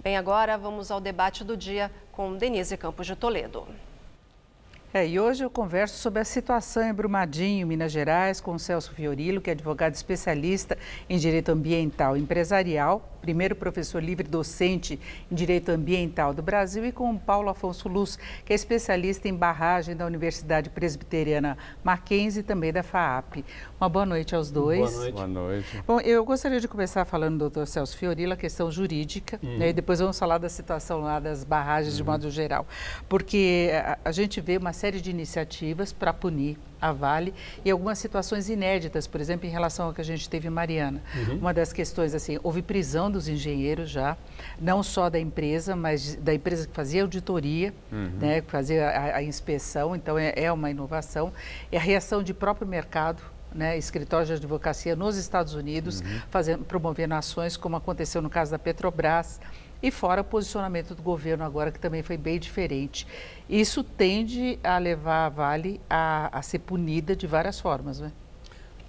Bem, agora vamos ao debate do dia com Denise Campos de Toledo. E hoje eu converso sobre a situação em Brumadinho, Minas Gerais, com o Celso Fiorillo, que é advogado especialista em Direito Ambiental e Empresarial, primeiro professor livre docente em Direito Ambiental do Brasil, e com o Paulo Afonso Luz, que é especialista em barragem da Universidade Presbiteriana Mackenzie e também da FAAP. Uma boa noite aos dois. Boa noite. Boa noite. Bom, eu gostaria de começar falando do Dr. Celso Fiorillo, a questão jurídica, né, e depois vamos falar da situação lá das barragens de modo geral, porque a gente vê uma série de iniciativas para punir a Vale e algumas situações inéditas, por exemplo, em relação ao que a gente teve em Mariana. Uma das questões, assim, houve prisão dos engenheiros já, não só da empresa, mas da empresa que fazia auditoria, né, que fazia a inspeção, então é uma inovação. E a reação de próprio mercado, né, escritórios de advocacia nos Estados Unidos, promovendo ações, como aconteceu no caso da Petrobras, e fora o posicionamento do governo agora, que também foi bem diferente. Isso tende a levar a Vale a ser punida de várias formas, né?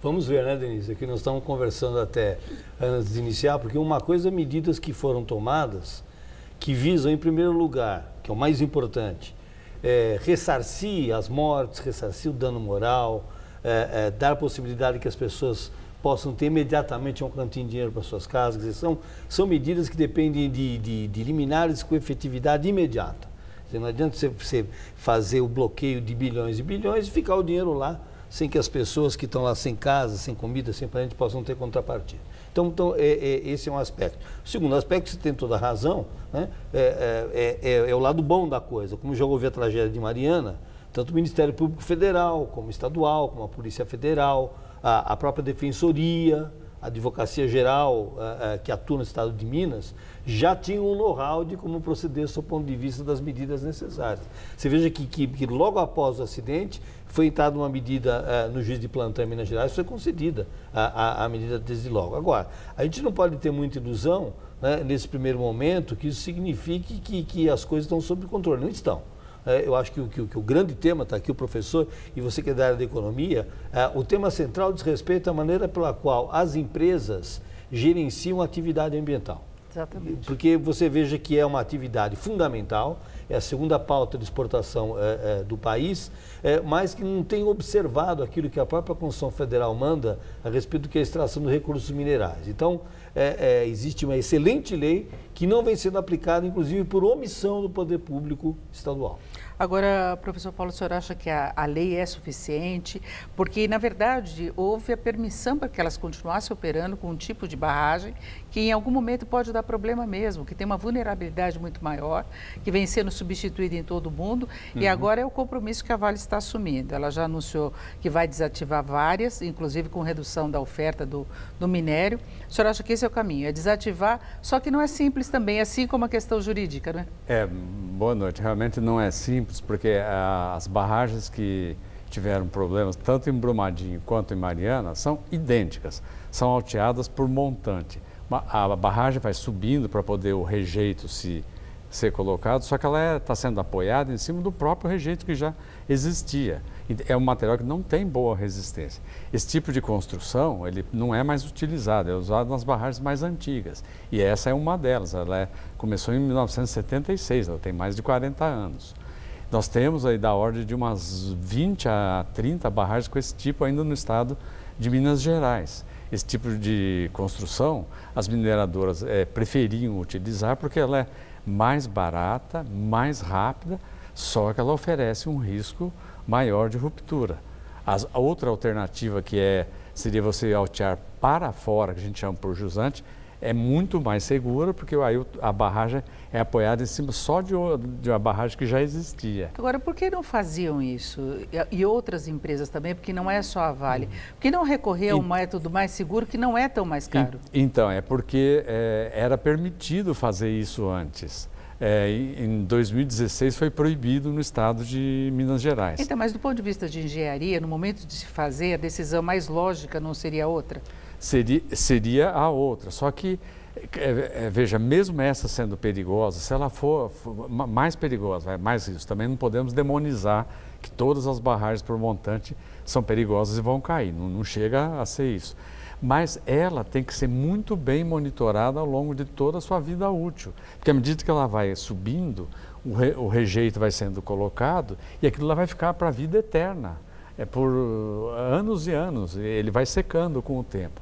Vamos ver, né, Denise? Aqui nós estamos conversando até antes de iniciar, porque uma coisa, medidas que foram tomadas, que visam, em primeiro lugar, que é o mais importante, ressarcir as mortes, ressarcir o dano moral, dar a possibilidade que as pessoas possam ter imediatamente um cantinho de dinheiro para suas casas. Quer dizer, são medidas que dependem de liminares com efetividade imediata. Quer dizer, não adianta você fazer o bloqueio de bilhões e bilhões e ficar o dinheiro lá sem que as pessoas que estão lá sem casa, sem comida, sem parente, possam ter contrapartida. Então esse é um aspecto. O segundo aspecto, você tem toda a razão, né? É o lado bom da coisa. Como já houve a tragédia de Mariana, tanto o Ministério Público Federal, como estadual, como a Polícia Federal, a própria Defensoria, a Advocacia Geral, que atua no estado de Minas, já tinham um know-how de como proceder sob o ponto de vista das medidas necessárias. Você veja que logo após o acidente, foi entrada uma medida no juiz de plantão em Minas Gerais, foi concedida a medida desde logo. Agora, a gente não pode ter muita ilusão, né, nesse primeiro momento, que isso signifique que as coisas estão sob controle. Não estão. Eu acho que o grande tema, está aqui o professor, e você que é da área da economia, o tema central diz respeito à maneira pela qual as empresas gerenciam a atividade ambiental. Exatamente. Porque você veja que é uma atividade fundamental, é a segunda pauta de exportação do país, mas que não tem observado aquilo que a própria Constituição Federal manda a respeito do que é a extração dos recursos minerais. Então, existe uma excelente lei que não vem sendo aplicada, inclusive, por omissão do poder público estadual. Agora, professor Paulo, o senhor acha que a lei é suficiente? Porque, na verdade, houve a permissão para que elas continuassem operando com um tipo de barragem que, em algum momento, pode dar problema mesmo, que tem uma vulnerabilidade muito maior, que vem sendo substituída em todo o mundo, e agora é o compromisso que a Vale está assumindo. Ela já anunciou que vai desativar várias, inclusive com redução da oferta do minério. O senhor acha que esse é o caminho? É desativar, só que não é simples também, assim como a questão jurídica, né? Boa noite. Realmente não é simples, porque as barragens que tiveram problemas, tanto em Brumadinho quanto em Mariana, são idênticas, são alteadas por montante. A barragem vai subindo para poder o rejeito ser colocado, só que ela está sendo apoiada em cima do próprio rejeito que já existia. É um material que não tem boa resistência. Esse tipo de construção, ele não é mais utilizado, é usado nas barragens mais antigas. E essa é uma delas, ela começou em 1976, ela tem mais de 40 anos. Nós temos aí da ordem de umas 20 a 30 barragens com esse tipo ainda no estado de Minas Gerais. Esse tipo de construção, as mineradoras preferiam utilizar porque ela é mais barata, mais rápida, só que ela oferece um risco maior de ruptura. A outra alternativa seria você altear para fora, que a gente chama por jusante, é muito mais segura, porque aí a barragem é apoiada em cima só de uma barragem que já existia. Agora, por que não faziam isso? E outras empresas também, porque não é só a Vale. Por que não recorrer a um método mais seguro que não é tão mais caro? Então, é porque era permitido fazer isso antes. Em 2016 foi proibido no estado de Minas Gerais. Então, mas do ponto de vista de engenharia, no momento de se fazer, a decisão mais lógica não seria outra? Seria a outra, só que, veja, mesmo essa sendo perigosa, se ela for mais perigosa, mais risco, também não podemos demonizar que todas as barragens por montante são perigosas e vão cair, não chega a ser isso. mas ela tem que ser muito bem monitorada ao longo de toda a sua vida útil. Porque à medida que ela vai subindo, o rejeito vai sendo colocado e aquilo lá vai ficar para a vida eterna. É por anos e anos, ele vai secando com o tempo.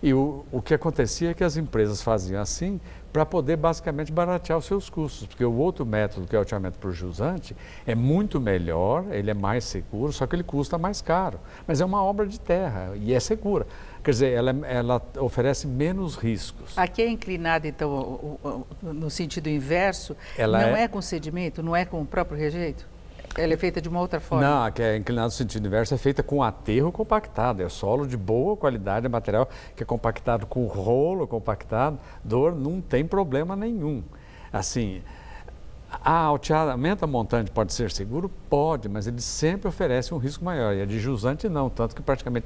E o que acontecia é que as empresas faziam assim para poder basicamente baratear os seus custos, porque o outro método, que é o alteamento por jusante, é muito melhor, ele é mais seguro, só que ele custa mais caro. Mas é uma obra de terra e é segura. Quer dizer, ela oferece menos riscos. Aqui é inclinada, então, no sentido inverso, não é com sedimento, não é com o próprio rejeito? Ela é feita de uma outra forma? Não, a que é inclinada no sentido inverso é feita com aterro compactado. É solo de boa qualidade, é material que é compactado com rolo compactado. Dor não tem problema nenhum. Assim, alteamento montante pode ser seguro? Pode, mas ele sempre oferece um risco maior. E a de jusante não, tanto que praticamente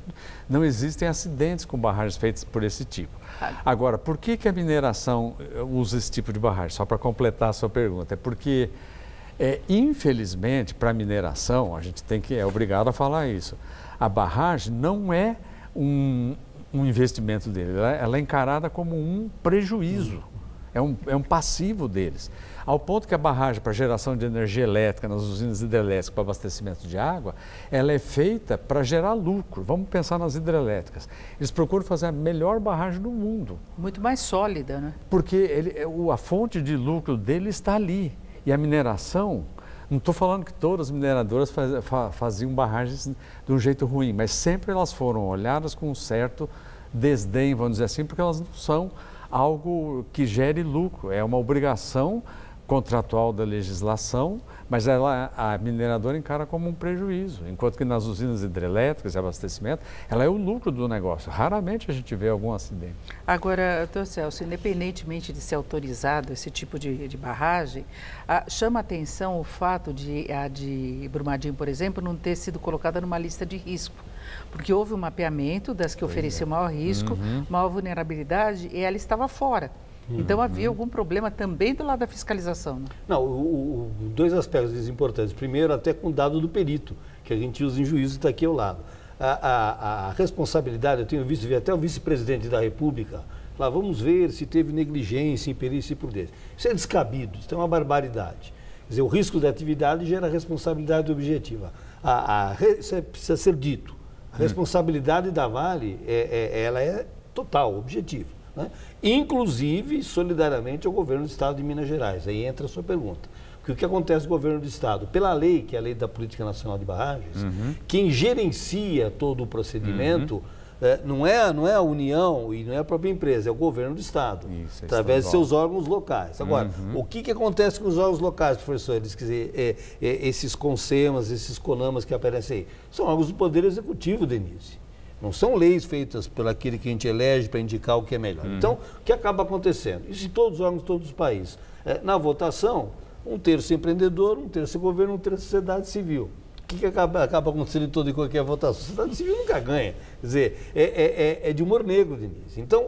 não existem acidentes com barragens feitas por esse tipo. Agora, por que a mineração usa esse tipo de barragem? Só para completar a sua pergunta. É porque... infelizmente, para a mineração, a gente é obrigado a falar isso. A barragem não é um investimento dele, ela é encarada como um prejuízo, é um passivo deles. Ao ponto que a barragem para geração de energia elétrica nas usinas hidrelétricas para abastecimento de água, ela é feita para gerar lucro. Vamos pensar nas hidrelétricas. Eles procuram fazer a melhor barragem do mundo. Muito mais sólida, né? Porque a fonte de lucro dele está ali. E a mineração, não estou falando que todas as mineradoras faziam barragens de um jeito ruim, mas sempre elas foram olhadas com um certo desdém, vamos dizer assim, porque elas não são algo que gere lucro, é uma obrigação contratual da legislação, mas a mineradora encara como um prejuízo, enquanto que nas usinas hidrelétricas e abastecimento, ela é o lucro do negócio. Raramente a gente vê algum acidente. Agora, doutor Celso, independentemente de ser autorizado esse tipo de barragem, chama a atenção o fato de a de Brumadinho, por exemplo, não ter sido colocada numa lista de risco, porque houve um mapeamento das que ofereciam maior risco, maior vulnerabilidade, e ela estava fora. Então havia algum problema também do lado da fiscalização, né? Não, dois aspectos importantes. Primeiro, até com o dado do perito, que a gente usa em juízo e está aqui ao lado. A responsabilidade, eu tenho visto, vi até o vice-presidente da República, lá vamos ver se teve negligência, imperícia e prudência. Isso é descabido, isso é uma barbaridade. Quer dizer, o risco da atividade gera responsabilidade objetiva. Isso precisa ser dito. A responsabilidade da Vale, ela é total, objetiva. Né? Inclusive, solidariamente, ao governo do Estado de Minas Gerais. Aí entra a sua pergunta. Porque o que acontece no governo do Estado? Pela lei, que é a Lei da Política Nacional de Barragens, quem gerencia todo o procedimento não é a União e não é a própria empresa, é o governo do Estado, Isso, através de seus órgãos locais. Agora, o que acontece com os órgãos locais, professores? Quer dizer, esses CONSEMAS, esses CONAMAS que aparecem aí, são órgãos do Poder Executivo, Denise. Não são leis feitas por aquele que a gente elege para indicar o que é melhor. Então, o que acaba acontecendo? Isso em todos os órgãos, todos os países. Na votação, um terço empreendedor, um terço governo, um terço sociedade civil. O que acaba acontecendo em toda e qualquer votação? A sociedade civil nunca ganha. Quer dizer, é de humor negro, Denise. Então,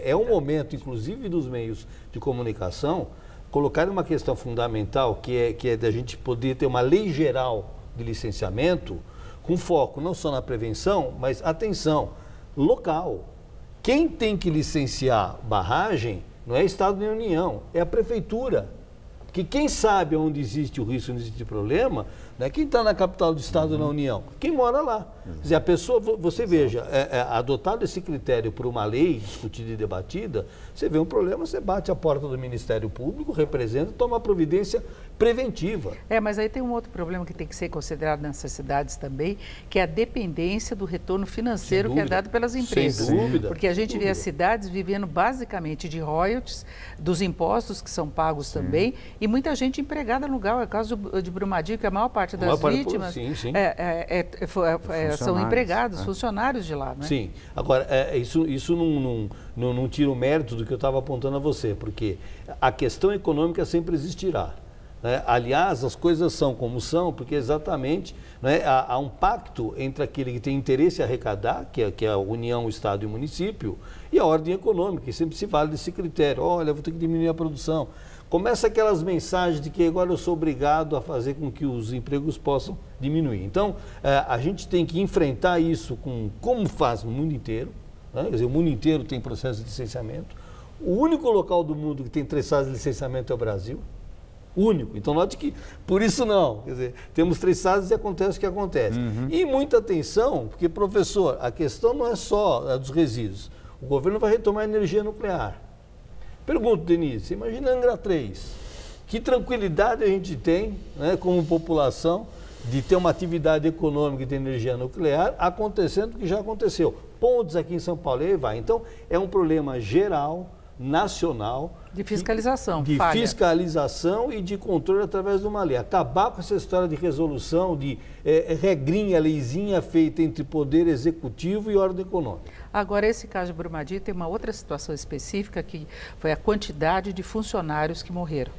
é um momento, inclusive dos meios de comunicação, colocar uma questão fundamental, que é da gente poder ter uma lei geral de licenciamento, com foco não só na prevenção, mas, atenção, local. Quem tem que licenciar barragem não é Estado nem União, é a Prefeitura. Que quem sabe onde existe o risco, onde existe o problema, não é quem está na capital do Estado ou na União, quem mora lá. Quer dizer, a pessoa, você veja, adotado esse critério por uma lei discutida e debatida, você vê um problema, você bate a porta do Ministério Público, representa, toma providência preventiva. Mas aí tem um outro problema que tem que ser considerado nessas cidades também, que é a dependência do retorno financeiro que é dado pelas empresas. Sem dúvida. Porque a gente vê as cidades vivendo basicamente de royalties, dos impostos que são pagos também, e muita gente empregada no lugar. É o caso de Brumadinho, que a maior parte das vítimas são empregados, funcionários de lá. Né? Sim. Agora, isso não tira o mérito do que eu estava apontando a você, porque a questão econômica sempre existirá. Né? Aliás, as coisas são como são, porque exatamente, né, há um pacto entre aquele que tem interesse em arrecadar, que é a União, o Estado e o município, e a ordem econômica, e sempre se fala desse critério. Olha, vou ter que diminuir a produção. Começa aquelas mensagens de que agora eu sou obrigado a fazer com que os empregos possam diminuir. Então, a gente tem que enfrentar isso como faz no mundo inteiro, né? Quer dizer, o mundo inteiro tem processo de licenciamento. O único local do mundo que tem 3 fases de licenciamento é o Brasil. Único. Então, note que, por isso não. Quer dizer, temos 3 fases e acontece o que acontece. E muita atenção, porque, professor, a questão não é só a dos resíduos. O governo vai retomar a energia nuclear. Pergunto, Denise, imagina Angra 3. Que tranquilidade a gente tem, né, como população, de ter uma atividade econômica de energia nuclear acontecendo o que já aconteceu. Pontes aqui em São Paulo e aí vai. Então, é um problema geral, nacional. De fiscalização. De fiscalização e de controle através de uma lei. Acabar com essa história de resolução, de regrinha, leizinha feita entre poder executivo e ordem econômica. Agora, esse caso de Brumadinho tem uma outra situação específica, que foi a quantidade de funcionários que morreram.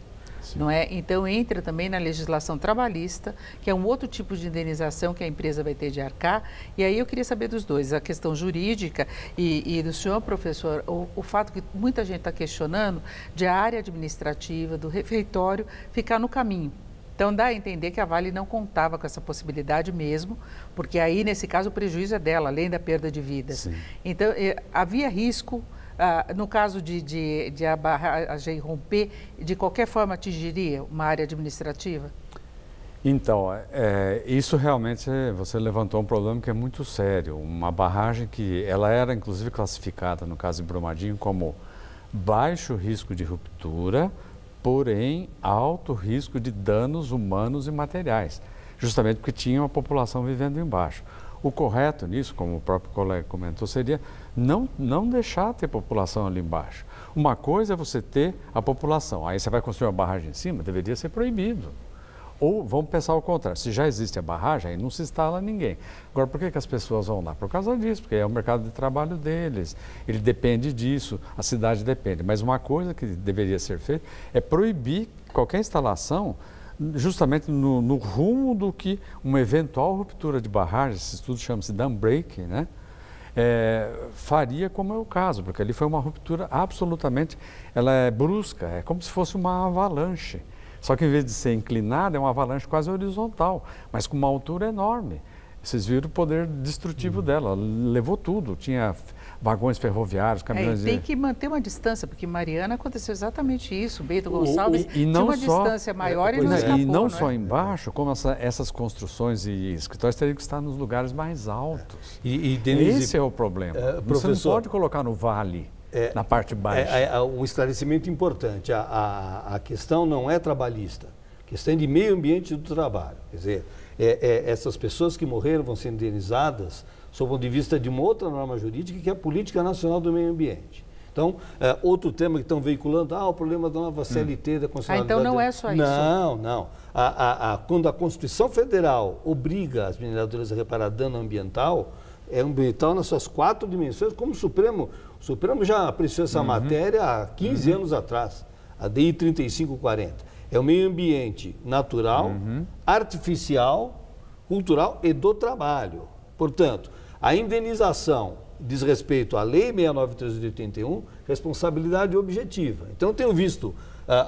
Não é? Então, entra também na legislação trabalhista, que é um outro tipo de indenização que a empresa vai ter de arcar. E aí eu queria saber dos dois, a questão jurídica e do senhor, professor, o fato que muita gente está questionando de a área administrativa do refeitório ficar no caminho. Então, dá a entender que a Vale não contava com essa possibilidade mesmo, porque aí, nesse caso, o prejuízo é dela, além da perda de vidas. Sim. Então, havia risco. No caso de a barragem romper, de qualquer forma atingiria uma área administrativa? Então, isso realmente você levantou um problema que é muito sério. Uma barragem que ela era inclusive classificada, no caso de Brumadinho, como baixo risco de ruptura, porém alto risco de danos humanos e materiais, justamente porque tinha uma população vivendo embaixo. O correto nisso, como o próprio colega comentou, seria não deixar ter população ali embaixo. Uma coisa é você ter a população, aí você vai construir uma barragem em cima, deveria ser proibido. Ou vamos pensar ao contrário, se já existe a barragem, aí não se instala ninguém. Agora, por que as pessoas vão lá? Por causa disso, porque é o mercado de trabalho deles, ele depende disso, a cidade depende. Mas uma coisa que deveria ser feita é proibir qualquer instalação justamente no rumo do que uma eventual ruptura de barragem, esse estudo chama-se dam break, né? Faria como é o caso, porque ali foi uma ruptura absolutamente, ela é brusca, é como se fosse uma avalanche. Só que em vez de ser inclinada, é uma avalanche quase horizontal, mas com uma altura enorme. Vocês viram o poder destrutivo dela, levou tudo, tinha vagões ferroviários, caminhões... tem que manter uma distância, porque em Mariana aconteceu exatamente isso, Bento Gonçalves tinha uma distância maior e não escapou. E não só embaixo, como essas construções e escritórios teriam que estar nos lugares mais altos. Denise, esse é o problema. Você não pode colocar no vale, na parte baixa. Um esclarecimento importante, a questão não é trabalhista, a questão é de meio ambiente do trabalho. Quer dizer, essas pessoas que morreram vão ser indenizadas sob o ponto de vista de uma outra norma jurídica, que é a Política Nacional do Meio Ambiente. Então, outro tema que estão veiculando, o problema da nova CLT, da constitucionalidade... então não é só isso. Não. Quando a Constituição Federal obriga as mineradoras a reparar dano ambiental, é ambiental nas suas 4 dimensões, como o Supremo já apreciou essa matéria há 15 anos atrás, a DI 3540. É o meio ambiente natural, artificial, cultural e do trabalho. Portanto, a indenização diz respeito à Lei 693 de 81, responsabilidade objetiva. Então, eu tenho visto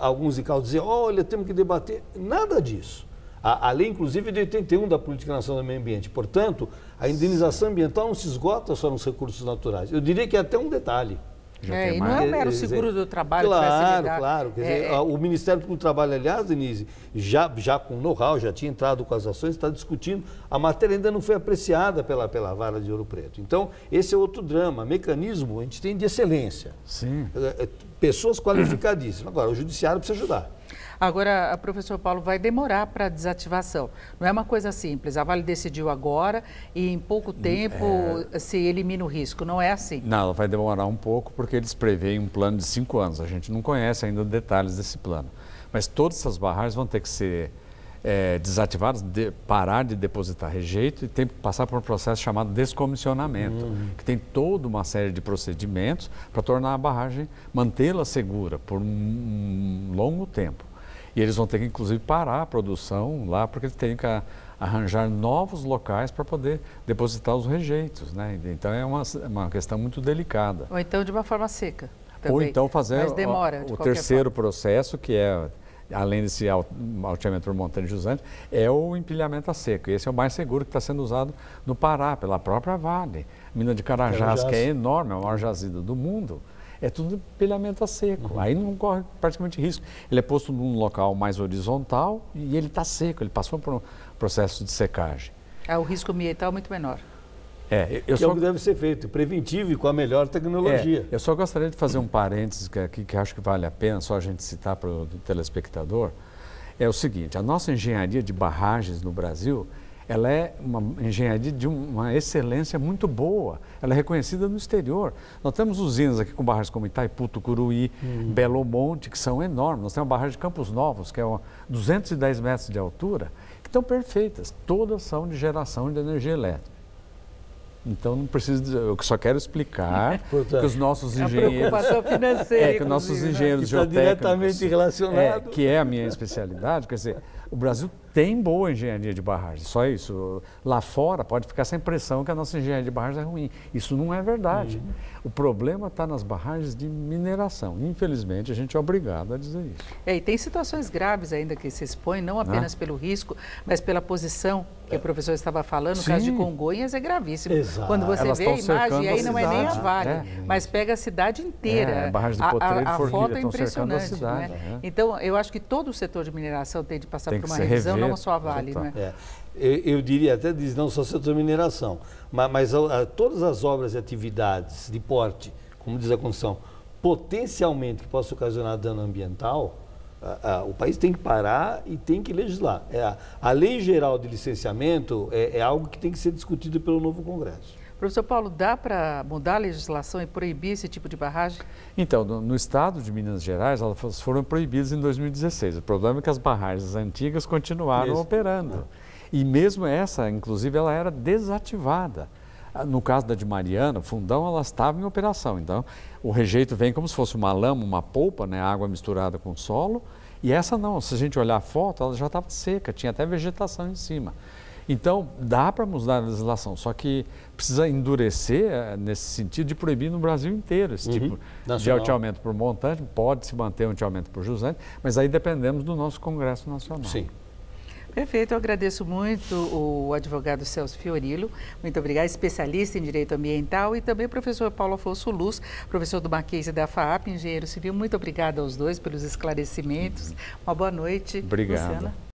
alguns ICAO dizer, olha, temos que debater. Nada disso. A lei, inclusive, de 81 da Política Nacional do Meio Ambiente. Portanto, a indenização ambiental não se esgota só nos recursos naturais. Eu diria que é até um detalhe. E não é o mero seguro do trabalho. Claro. Quer dizer, o Ministério Público do Trabalho, aliás, Denise, já com know-how, já tinha entrado com as ações, está discutindo. A matéria ainda não foi apreciada pela Vara de Ouro Preto. Então, esse é outro drama. Mecanismo a gente tem de excelência. Sim. Pessoas qualificadíssimas. Agora, o Judiciário precisa ajudar. Agora, professor Paulo, vai demorar para a desativação. Não é uma coisa simples. A Vale decidiu agora e em pouco tempo se elimina o risco. Não é assim. Não, vai demorar um pouco porque eles preveem um plano de 5 anos. A gente não conhece ainda detalhes desse plano. Mas todas essas barragens vão ter que ser desativadas, parar de depositar rejeito e tem que passar por um processo chamado descomissionamento, que tem toda uma série de procedimentos para tornar a barragem, mantê-la segura por um longo tempo. E eles vão ter que, inclusive, parar a produção lá, porque eles têm que arranjar novos locais para poder depositar os rejeitos, né? Então, é uma questão muito delicada. Ou então de uma forma seca também. Ou então fazer mas demora, o terceiro processo, que é além desse alteamento por montante jusante, é o empilhamento a seco. Esse é o mais seguro que está sendo usado no Pará, pela própria Vale. A mina de Carajás, que é enorme, é a maior jazida do mundo, é tudo empilhamento a seco. Aí não corre praticamente risco. Ele é posto num local mais horizontal e ele está seco, ele passou por um processo de secagem. O risco ambiental é muito menor. Que é o que deve ser feito, preventivo e com a melhor tecnologia. Eu só gostaria de fazer um parênteses aqui que acho que vale a pena só a gente citar para o telespectador. É o seguinte, a nossa engenharia de barragens no Brasil, ela é uma engenharia de uma excelência muito boa. Ela é reconhecida no exterior. Nós temos usinas aqui com barragens como Itaipu, Tucuruí, Belo Monte, que são enormes. Nós temos uma barragem de Campos Novos, que é 210 metros de altura, que estão perfeitas. Todas são de geração de energia elétrica. Então não preciso dizer, eu só quero explicar que os nossos engenheiros, a preocupação financeira, que nossos engenheiros geotécnicos, diretamente relacionado, que é a minha especialidade, quer dizer, o Brasil tem boa engenharia de barragem, só isso. Lá fora pode ficar essa impressão que a nossa engenharia de barragem é ruim. Isso não é verdade. O problema está nas barragens de mineração. Infelizmente, a gente é obrigado a dizer isso. E tem situações graves ainda que se expõem, não apenas pelo risco, mas pela posição que o professor estava falando. O caso de Congonhas é gravíssimo. Exato. Quando você vê a imagem, aí não é nem a Vale, mas pega a cidade inteira. A barragem de Potreiro e Forquilha foto é estão cercando a impressionante. cidade. Né? Então, eu acho que todo o setor de mineração tem de passar por uma se revisão, rever, não só a Vale. Né? Eu diria até, não só setor de mineração, mas todas as obras e atividades de porte, como diz a Constituição, potencialmente que possa ocasionar dano ambiental, o país tem que parar e tem que legislar. A lei geral de licenciamento é algo que tem que ser discutido pelo novo Congresso. Professor Paulo, dá para mudar a legislação e proibir esse tipo de barragem? Então, no estado de Minas Gerais, elas foram proibidas em 2016. O problema é que as barragens antigas continuaram operando. E mesmo essa, inclusive, ela era desativada. No caso da de Mariana, Fundão, ela estava em operação. Então, o rejeito vem como se fosse uma lama, uma polpa, né, água misturada com solo. E essa não, se a gente olhar a foto, ela já estava seca, tinha até vegetação em cima. Então, dá para mudar a legislação, só que precisa endurecer nesse sentido de proibir no Brasil inteiro esse tipo de alteamento por montante. Pode se manter um alteamento por jusante, mas aí dependemos do nosso Congresso Nacional. Sim. Perfeito, eu agradeço muito o advogado Celso Fiorilo, muito obrigado, especialista em direito ambiental, e também o professor Paulo Afonso Luz, professor do Mackenzie da FAAP, engenheiro civil. Muito obrigada aos dois pelos esclarecimentos. Uma boa noite. Obrigado. Luciana.